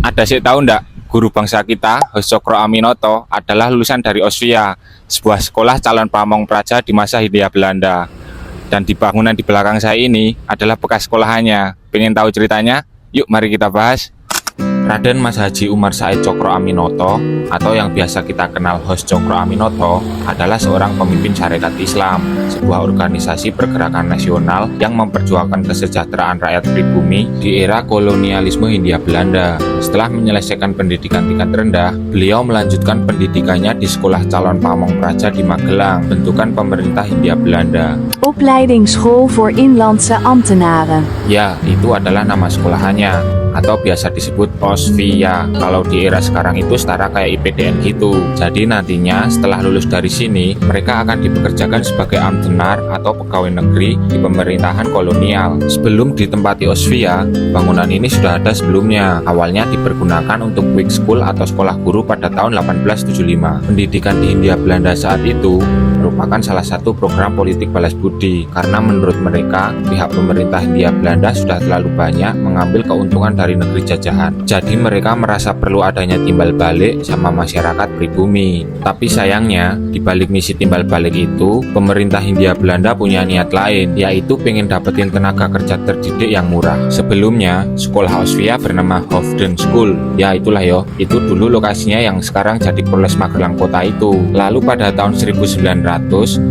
Ada sih tahu ndak, guru bangsa kita, Hos Cokro Aminoto, adalah lulusan dari Osvia, sebuah sekolah calon pamong praja di masa Hindia Belanda. Dan di bangunan di belakang saya ini adalah bekas sekolahannya. Pengen tahu ceritanya? Yuk mari kita bahas. Raden Mas Haji Umar Said Cokro Aminoto, atau yang biasa kita kenal Hos Cokro Aminoto, adalah seorang pemimpin syarikat Islam, sebuah organisasi pergerakan nasional yang memperjuangkan kesejahteraan rakyat pribumi di era kolonialisme Hindia Belanda. Setelah menyelesaikan pendidikan tingkat rendah, beliau melanjutkan pendidikannya di Sekolah Calon Pamong Praja di Magelang, bentukan pemerintah Hindia Belanda. Opleidingsschool voor Inlandse Ambtenaren. Ya, itu adalah nama sekolahannya, atau biasa disebut Osvia. Kalau di era sekarang itu setara kayak IPDN gitu. Jadi nantinya setelah lulus dari sini, mereka akan dipekerjakan sebagai ambtenar atau pegawai negeri di pemerintahan kolonial. Sebelum ditempati Osvia, bangunan ini sudah ada sebelumnya. Awalnya dipergunakan untuk week school atau sekolah guru pada tahun 1875. Pendidikan di Hindia Belanda saat itu merupakan salah satu program politik balas budi, karena menurut mereka pihak pemerintah Hindia Belanda sudah terlalu banyak mengambil keuntungan dari negeri jajahan. Jadi mereka merasa perlu adanya timbal balik sama masyarakat pribumi. Tapi sayangnya di balik misi timbal balik itu, pemerintah Hindia Belanda punya niat lain, yaitu pengen dapetin tenaga kerja terdidik yang murah. Sebelumnya sekolah Osvia bernama Hofden School. Ya itulah yo, itu dulu lokasinya yang sekarang jadi Polres Magelang kota itu. Lalu pada tahun 1900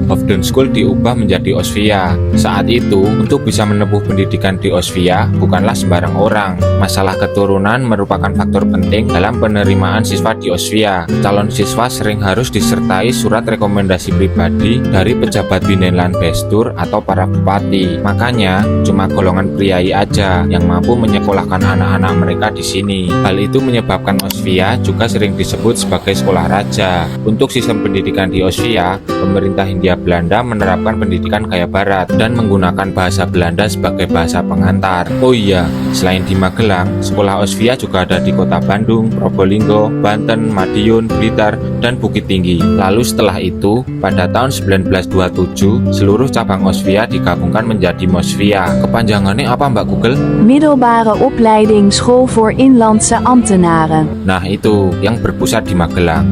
Hofden School diubah menjadi Osvia. Saat itu untuk bisa menempuh pendidikan di Osvia bukanlah sembarang orang. Masalah keturunan merupakan faktor penting dalam penerimaan siswa di Osvia. Calon siswa sering harus disertai surat rekomendasi pribadi dari pejabat Bineland Bestur atau para bupati. Makanya cuma golongan priai aja yang mampu menyekolahkan anak-anak mereka di sini. Hal itu menyebabkan Osvia juga sering disebut sebagai sekolah raja. Untuk sistem pendidikan di Osvia, pemerintah Hindia Belanda menerapkan pendidikan gaya barat dan menggunakan bahasa Belanda sebagai bahasa pengantar. Oh iya, selain di Magelang, sekolah Osvia juga ada di kota Bandung, Probolinggo, Banten, Madiun, Blitar, dan Bukit Tinggi. Lalu setelah itu, pada tahun 1927, seluruh cabang Osvia digabungkan menjadi Mosvia. Kepanjangannya apa Mbak Google? Middelbare Opleidingsschool voor Inlandse Ambtenaren. Nah itu, yang berpusat di Magelang.